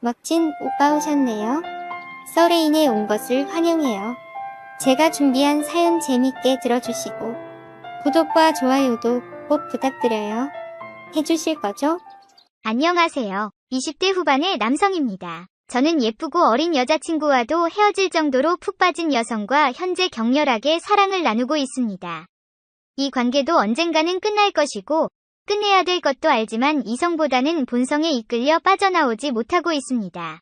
멋진 오빠 오셨네요. 서레인에 온 것을 환영해요. 제가 준비한 사연 재밌게 들어주시고 구독과 좋아요도 꼭 부탁드려요. 해주실 거죠? 안녕하세요. 20대 후반의 남성입니다. 저는 예쁘고 어린 여자친구와도 헤어질 정도로 푹 빠진 여성과 현재 격렬하게 사랑을 나누고 있습니다. 이 관계도 언젠가는 끝날 것이고 끝내야 될 것도 알지만 이성보다는 본성에 이끌려 빠져나오지 못하고 있습니다.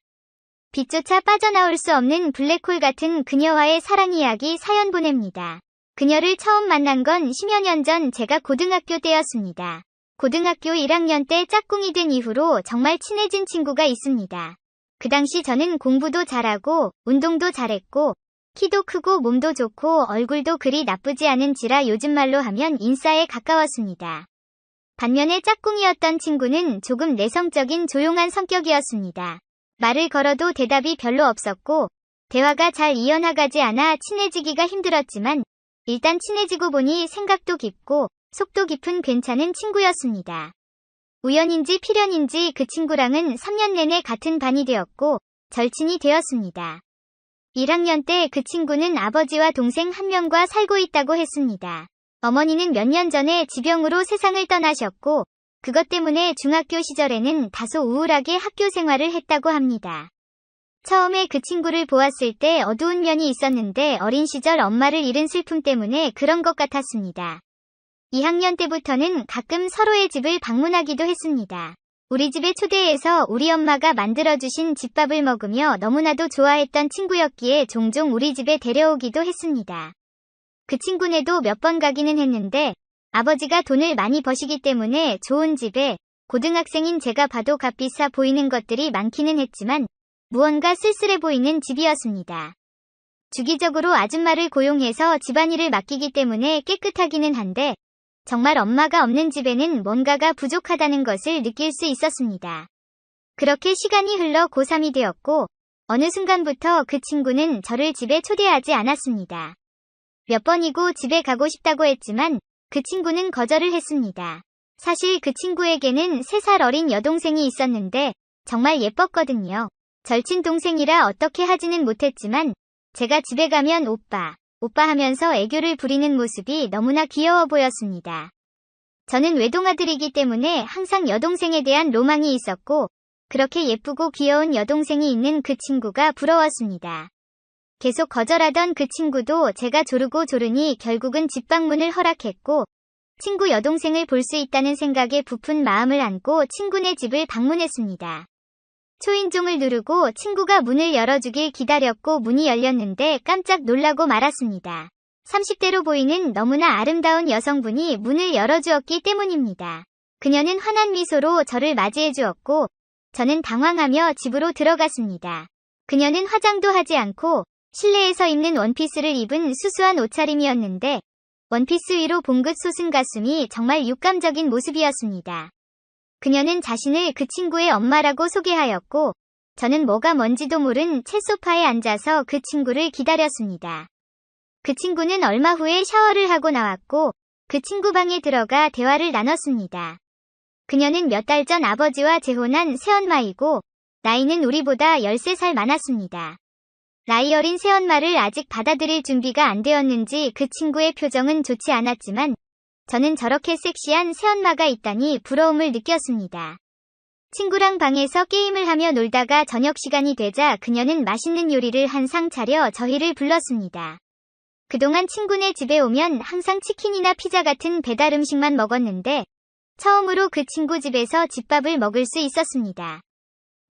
빛조차 빠져나올 수 없는 블랙홀 같은 그녀와의 사랑 이야기 사연 보냅니다. 그녀를 처음 만난 건 10여 년 전 제가 고등학교 때였습니다. 고등학교 1학년 때 짝꿍이 된 이후로 정말 친해진 친구가 있습니다. 그 당시 저는 공부도 잘하고 운동도 잘했고 키도 크고 몸도 좋고 얼굴도 그리 나쁘지 않은 지라 요즘 말로 하면 인싸에 가까웠습니다. 반면에 짝꿍이었던 친구는 조금 내성적인 조용한 성격이었습니다. 말을 걸어도 대답이 별로 없었고 대화가 잘 이어나가지 않아 친해지기가 힘들었지만 일단 친해지고 보니 생각도 깊고 속도 깊은 괜찮은 친구였습니다. 우연인지 필연인지 그 친구랑은 3년 내내 같은 반이 되었고 절친이 되었습니다. 1학년 때 그 친구는 아버지와 동생 한 명과 살고 있다고 했습니다. 어머니는 몇 년 전에 지병으로 세상을 떠나셨고 그것 때문에 중학교 시절에는 다소 우울하게 학교 생활을 했다고 합니다. 처음에 그 친구를 보았을 때 어두운 면이 있었는데 어린 시절 엄마를 잃은 슬픔 때문에 그런 것 같았습니다. 2학년 때부터는 가끔 서로의 집을 방문하기도 했습니다. 우리 집에 초대해서 우리 엄마가 만들어주신 집밥을 먹으며 너무나도 좋아했던 친구였기에 종종 우리 집에 데려오기도 했습니다. 그 친구네도 몇 번 가기는 했는데 아버지가 돈을 많이 버시기 때문에 좋은 집에 고등학생인 제가 봐도 값비싸 보이는 것들이 많기는 했지만 무언가 쓸쓸해 보이는 집이었습니다. 주기적으로 아줌마를 고용해서 집안일을 맡기기 때문에 깨끗하기는 한데 정말 엄마가 없는 집에는 뭔가가 부족하다는 것을 느낄 수 있었습니다. 그렇게 시간이 흘러 고3이 되었고 어느 순간부터 그 친구는 저를 집에 초대하지 않았습니다. 몇 번이고 집에 가고 싶다고 했지만 그 친구는 거절을 했습니다. 사실 그 친구에게는 3살 어린 여동생이 있었는데 정말 예뻤거든요. 절친 동생이라 어떻게 하지는 못했지만 제가 집에 가면 오빠 하면서 애교를 부리는 모습이 너무나 귀여워 보였습니다. 저는 외동아들이기 때문에 항상 여동생에 대한 로망이 있었고 그렇게 예쁘고 귀여운 여동생이 있는 그 친구가 부러웠습니다. 계속 거절하던 그 친구도 제가 조르고 조르니 결국은 집 방문을 허락했고 친구 여동생을 볼 수 있다는 생각에 부푼 마음을 안고 친구네 집을 방문했습니다. 초인종을 누르고 친구가 문을 열어주길 기다렸고 문이 열렸는데 깜짝 놀라고 말았습니다. 30대로 보이는 너무나 아름다운 여성분이 문을 열어주었기 때문입니다. 그녀는 환한 미소로 저를 맞이해 주었고 저는 당황하며 집으로 들어갔습니다. 그녀는 화장도 하지 않고 실내에서 입는 원피스를 입은 수수한 옷차림이었는데 원피스 위로 봉긋 솟은 가슴이 정말 육감적인 모습이었습니다. 그녀는 자신을 그 친구의 엄마라고 소개하였고 저는 뭐가 뭔지도 모른 채 소파에 앉아서 그 친구를 기다렸습니다. 그 친구는 얼마 후에 샤워를 하고 나왔고 그 친구 방에 들어가 대화를 나눴습니다. 그녀는 몇 달 전 아버지와 재혼한 새엄마이고 나이는 우리보다 13살 많았습니다. 나이 어린 새엄마를 아직 받아들일 준비가 안 되었는지 그 친구의 표정은 좋지 않았지만 저는 저렇게 섹시한 새엄마가 있다니 부러움을 느꼈습니다. 친구랑 방에서 게임을 하며 놀다가 저녁 시간이 되자 그녀는 맛있는 요리를 한 상 차려 저희를 불렀습니다. 그동안 친구네 집에 오면 항상 치킨이나 피자 같은 배달 음식만 먹었는데 처음으로 그 친구 집에서 집밥을 먹을 수 있었습니다.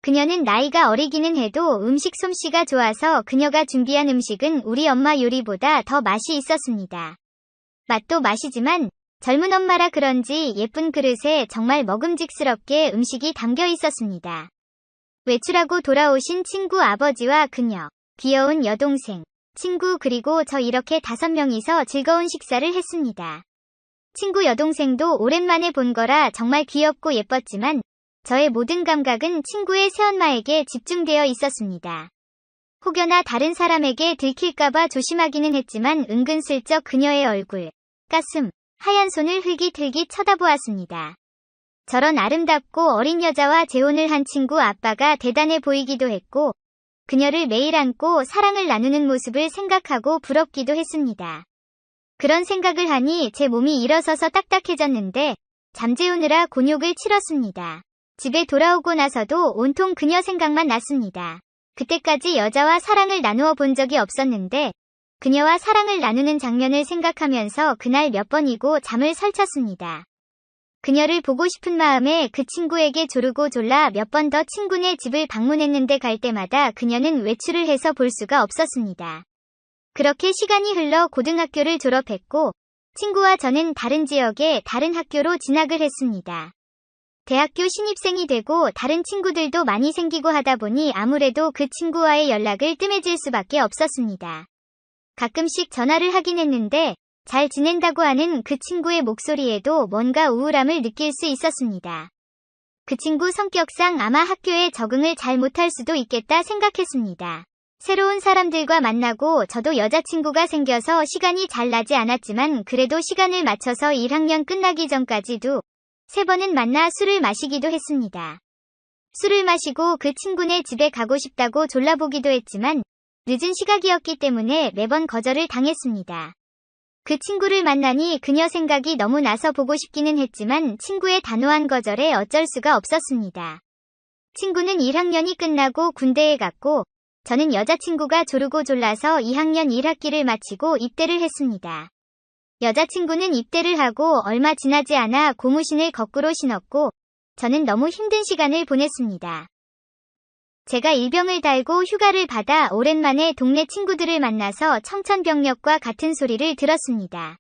그녀는 나이가 어리기는 해도 음식 솜씨가 좋아서 그녀가 준비한 음식은 우리 엄마 요리보다 더 맛이 있었습니다. 맛도 맛이지만 젊은 엄마라 그런지 예쁜 그릇에 정말 먹음직스럽게 음식이 담겨 있었습니다. 외출하고 돌아오신 친구 아버지와 그녀, 귀여운 여동생, 친구 그리고 저 이렇게 5명이서 즐거운 식사를 했습니다. 친구 여동생도 오랜만에 본 거라 정말 귀엽고 예뻤지만 저의 모든 감각은 친구의 새엄마에게 집중되어 있었습니다. 혹여나 다른 사람에게 들킬까봐 조심하기는 했지만 은근슬쩍 그녀의 얼굴, 가슴, 하얀 손을 흘깃흘깃 쳐다보았습니다. 저런 아름답고 어린 여자와 재혼을 한 친구 아빠가 대단해 보이기도 했고, 그녀를 매일 안고 사랑을 나누는 모습을 생각하고 부럽기도 했습니다. 그런 생각을 하니 제 몸이 일어서서 딱딱해졌는데 잠재우느라 곤욕을 치렀습니다. 집에 돌아오고 나서도 온통 그녀 생각만 났습니다. 그때까지 여자와 사랑을 나누어 본 적이 없었는데 그녀와 사랑을 나누는 장면을 생각하면서 그날 몇 번이고 잠을 설쳤습니다. 그녀를 보고 싶은 마음에 그 친구에게 조르고 졸라 몇 번 더 친구네 집을 방문했는데 갈 때마다 그녀는 외출을 해서 볼 수가 없었습니다. 그렇게 시간이 흘러 고등학교를 졸업했고 친구와 저는 다른 지역의 다른 학교로 진학을 했습니다. 대학교 신입생이 되고 다른 친구들도 많이 생기고 하다 보니 아무래도 그 친구와의 연락을 뜸해질 수밖에 없었습니다. 가끔씩 전화를 하긴 했는데 잘 지낸다고 하는 그 친구의 목소리에도 뭔가 우울함을 느낄 수 있었습니다. 그 친구 성격상 아마 학교에 적응을 잘 못할 수도 있겠다 생각했습니다. 새로운 사람들과 만나고 저도 여자친구가 생겨서 시간이 잘 나지 않았지만 그래도 시간을 맞춰서 1학년 끝나기 전까지도 3번은 만나 술을 마시기도 했습니다. 술을 마시고 그 친구네 집에 가고 싶다고 졸라보기도 했지만 늦은 시각이었기 때문에 매번 거절을 당했습니다. 그 친구를 만나니 그녀 생각이 너무 나서 보고 싶기는 했지만 친구의 단호한 거절에 어쩔 수가 없었습니다. 친구는 1학년이 끝나고 군대에 갔고 저는 여자친구가 조르고 졸라서 2학년 1학기를 마치고 입대를 했습니다. 여자친구는 입대를 하고 얼마 지나지 않아 고무신을 거꾸로 신었고 저는 너무 힘든 시간을 보냈습니다. 제가 일병을 달고 휴가를 받아 오랜만에 동네 친구들을 만나서 청천벽력과 같은 소리를 들었습니다.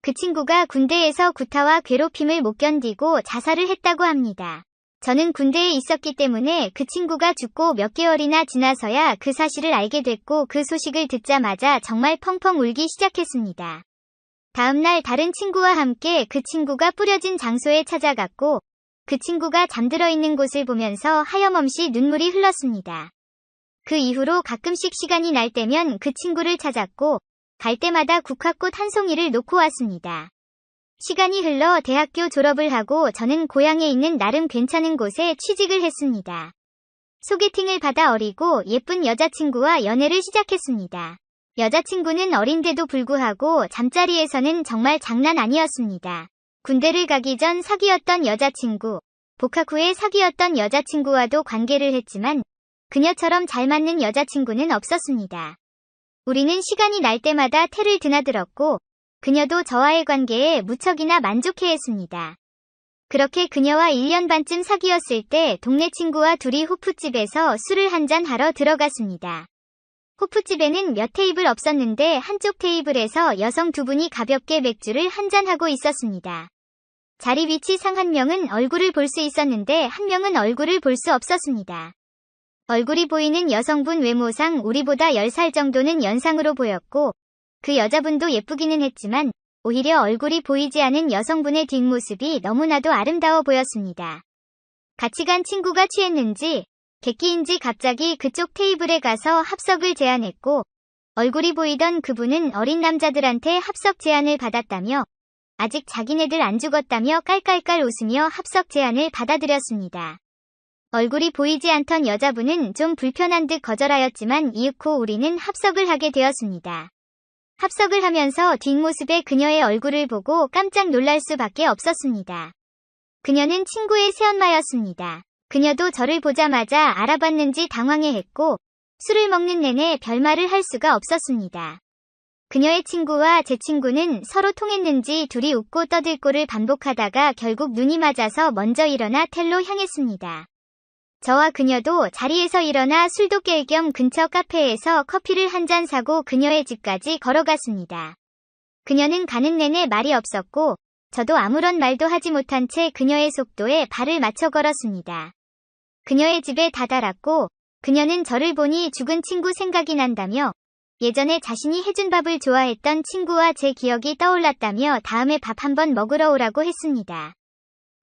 그 친구가 군대에서 구타와 괴롭힘을 못 견디고 자살을 했다고 합니다. 저는 군대에 있었기 때문에 그 친구가 죽고 몇 개월이나 지나서야 그 사실을 알게 됐고 그 소식을 듣자마자 정말 펑펑 울기 시작했습니다. 다음날 다른 친구와 함께 그 친구가 뿌려진 장소에 찾아갔고 그 친구가 잠들어 있는 곳을 보면서 하염없이 눈물이 흘렀습니다. 그 이후로 가끔씩 시간이 날 때면 그 친구를 찾았고 갈 때마다 국화꽃 한 송이를 놓고 왔습니다. 시간이 흘러 대학교 졸업을 하고 저는 고향에 있는 나름 괜찮은 곳에 취직을 했습니다. 소개팅을 받아 어리고 예쁜 여자친구와 연애를 시작했습니다. 여자친구는 어린데도 불구하고 잠자리에서는 정말 장난 아니었습니다. 군대를 가기 전 사귀었던 여자친구, 복학 후에 사귀었던 여자친구와도 관계를 했지만 그녀처럼 잘 맞는 여자친구는 없었습니다. 우리는 시간이 날 때마다 태를 드나들었고 그녀도 저와의 관계에 무척이나 만족해했습니다. 그렇게 그녀와 1년 반쯤 사귀었을 때 동네 친구와 둘이 호프집에서 술을 한잔 하러 들어갔습니다. 호프집에는 몇 테이블 없었는데 한쪽 테이블에서 여성 2분이 가볍게 맥주를 한잔하고 있었습니다. 자리 위치상 한 명은 얼굴을 볼 수 있었는데 한 명은 얼굴을 볼 수 없었습니다. 얼굴이 보이는 여성분 외모상 우리보다 10살 정도는 연상으로 보였고 그 여자분도 예쁘기는 했지만 오히려 얼굴이 보이지 않은 여성분의 뒷모습이 너무나도 아름다워 보였습니다. 같이 간 친구가 취했는지 객기인지 갑자기 그쪽 테이블에 가서 합석을 제안했고 얼굴이 보이던 그분은 어린 남자들한테 합석 제안을 받았다며 아직 자기네들 안 죽었다며 깔깔깔 웃으며 합석 제안을 받아들였습니다. 얼굴이 보이지 않던 여자분은 좀 불편한 듯 거절하였지만 이윽고 우리는 합석을 하게 되었습니다. 합석을 하면서 뒷모습의 그녀의 얼굴을 보고 깜짝 놀랄 수밖에 없었습니다. 그녀는 친구의 새엄마였습니다. 그녀도 저를 보자마자 알아봤는지 당황해했고 술을 먹는 내내 별말을 할 수가 없었습니다. 그녀의 친구와 제 친구는 서로 통했는지 둘이 웃고 떠들고를 반복하다가 결국 눈이 맞아서 먼저 일어나 텔로 향했습니다. 저와 그녀도 자리에서 일어나 술도 깰 겸 근처 카페에서 커피를 한 잔 사고 그녀의 집까지 걸어갔습니다. 그녀는 가는 내내 말이 없었고 저도 아무런 말도 하지 못한 채 그녀의 속도에 발을 맞춰 걸었습니다. 그녀의 집에 다다랐고 그녀는 저를 보니 죽은 친구 생각이 난다며 예전에 자신이 해준 밥을 좋아했던 친구와 제 기억이 떠올랐다며 다음에 밥 한번 먹으러 오라고 했습니다.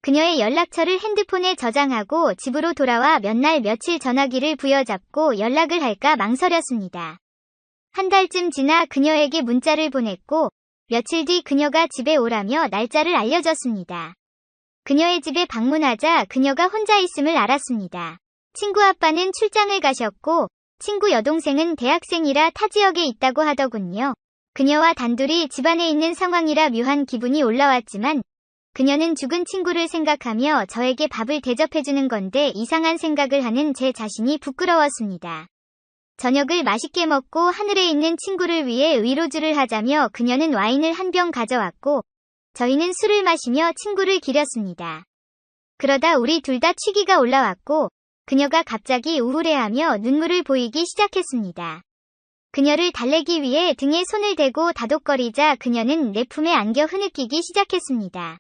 그녀의 연락처를 핸드폰에 저장하고 집으로 돌아와 몇 날 며칠 전화기를 부여잡고 연락을 할까 망설였습니다. 한 달쯤 지나 그녀에게 문자를 보냈고 며칠 뒤 그녀가 집에 오라며 날짜를 알려줬습니다. 그녀의 집에 방문하자 그녀가 혼자 있음을 알았습니다. 친구 아빠는 출장을 가셨고 친구 여동생은 대학생이라 타 지역에 있다고 하더군요. 그녀와 단둘이 집안에 있는 상황이라 묘한 기분이 올라왔지만 그녀는 죽은 친구를 생각하며 저에게 밥을 대접해주는 건데 이상한 생각을 하는 제 자신이 부끄러웠습니다. 저녁을 맛있게 먹고 하늘에 있는 친구를 위해 위로주를 하자며 그녀는 와인을 한 병 가져왔고 저희는 술을 마시며 친구를 기렸습니다. 그러다 우리 둘 다 취기가 올라왔고 그녀가 갑자기 우울해하며 눈물을 보이기 시작했습니다. 그녀를 달래기 위해 등에 손을 대고 다독거리자 그녀는 내 품에 안겨 흐느끼기 시작했습니다.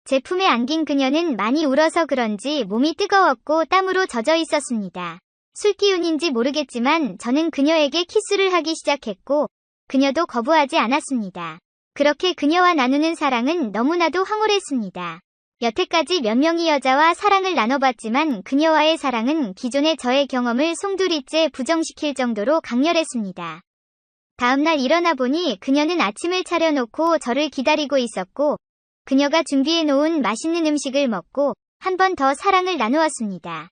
제 품에 안긴 그녀는 많이 울어서 그런지 몸이 뜨거웠고 땀으로 젖어 있었습니다. 술기운인지 모르겠지만 저는 그녀에게 키스를 하기 시작했고 그녀도 거부하지 않았습니다. 그렇게 그녀와 나누는 사랑은 너무나도 황홀했습니다. 여태까지 몇 명의 여자와 사랑을 나눠봤지만 그녀와의 사랑은 기존의 저의 경험을 송두리째 부정시킬 정도로 강렬했습니다. 다음날 일어나 보니 그녀는 아침을 차려놓고 저를 기다리고 있었고 그녀가 준비해놓은 맛있는 음식을 먹고 한 번 더 사랑을 나누었습니다.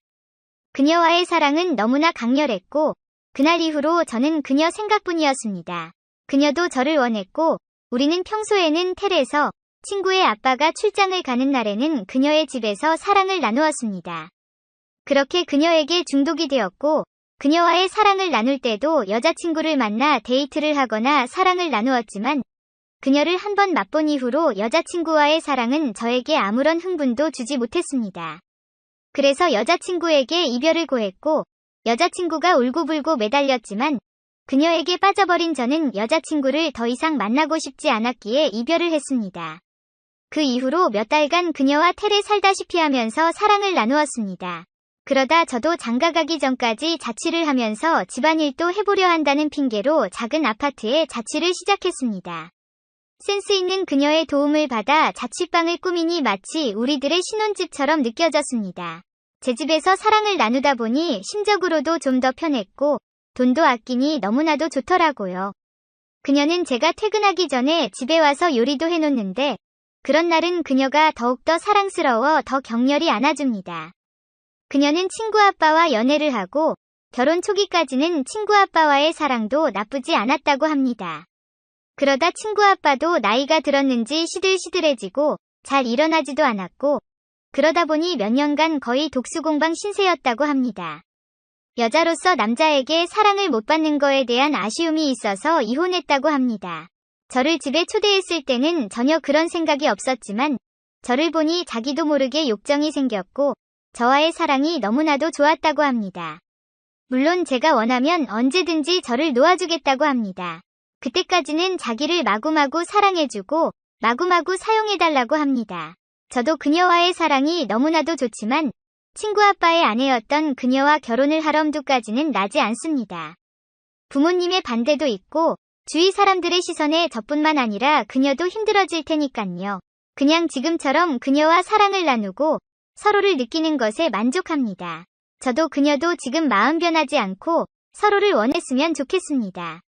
그녀와의 사랑은 너무나 강렬했고 그날 이후로 저는 그녀 생각뿐이었습니다. 그녀도 저를 원했고 우리는 평소에는 텔에서 친구의 아빠가 출장을 가는 날에는 그녀의 집에서 사랑을 나누었습니다. 그렇게 그녀에게 중독이 되었고 그녀와의 사랑을 나눌 때도 여자친구를 만나 데이트를 하거나 사랑을 나누었지만 그녀를 한 번 맛본 이후로 여자친구와의 사랑은 저에게 아무런 흥분도 주지 못했습니다. 그래서 여자친구에게 이별을 고했고 여자친구가 울고불고 매달렸지만 그녀에게 빠져버린 저는 여자친구를 더 이상 만나고 싶지 않았기에 이별을 했습니다. 그 이후로 몇 달간 그녀와 텔에 살다시피 하면서 사랑을 나누었습니다. 그러다 저도 장가가기 전까지 자취를 하면서 집안일도 해보려 한다는 핑계로 작은 아파트에 자취를 시작했습니다. 센스 있는 그녀의 도움을 받아 자취방을 꾸미니 마치 우리들의 신혼집처럼 느껴졌습니다. 제 집에서 사랑을 나누다 보니 심적으로도 좀 더 편했고 돈도 아끼니 너무나도 좋더라고요. 그녀는 제가 퇴근하기 전에 집에 와서 요리도 해놓는데 그런 날은 그녀가 더욱더 사랑스러워 더 격렬히 안아줍니다. 그녀는 친구 아빠와 연애를 하고 결혼 초기까지는 친구 아빠와의 사랑도 나쁘지 않았다고 합니다. 그러다 친구 아빠도 나이가 들었는지 시들시들해지고 잘 일어나지도 않았고 그러다 보니 몇 년간 거의 독수공방 신세였다고 합니다. 여자로서 남자에게 사랑을 못 받는 거에 대한 아쉬움이 있어서 이혼했다고 합니다. 저를 집에 초대했을 때는 전혀 그런 생각이 없었지만 저를 보니 자기도 모르게 욕정이 생겼고 저와의 사랑이 너무나도 좋았다고 합니다. 물론 제가 원하면 언제든지 저를 놓아주겠다고 합니다. 그때까지는 자기를 마구마구 사랑해주고 마구마구 사용해달라고 합니다. 저도 그녀와의 사랑이 너무나도 좋지만 친구 아빠의 아내였던 그녀와 결혼을 할 엄두까지는 나지 않습니다. 부모님의 반대도 있고 주위 사람들의 시선에 저뿐만 아니라 그녀도 힘들어질 테니깐요. 그냥 지금처럼 그녀와 사랑을 나누고 서로를 느끼는 것에 만족합니다. 저도 그녀도 지금 마음 변하지 않고 서로를 원했으면 좋겠습니다.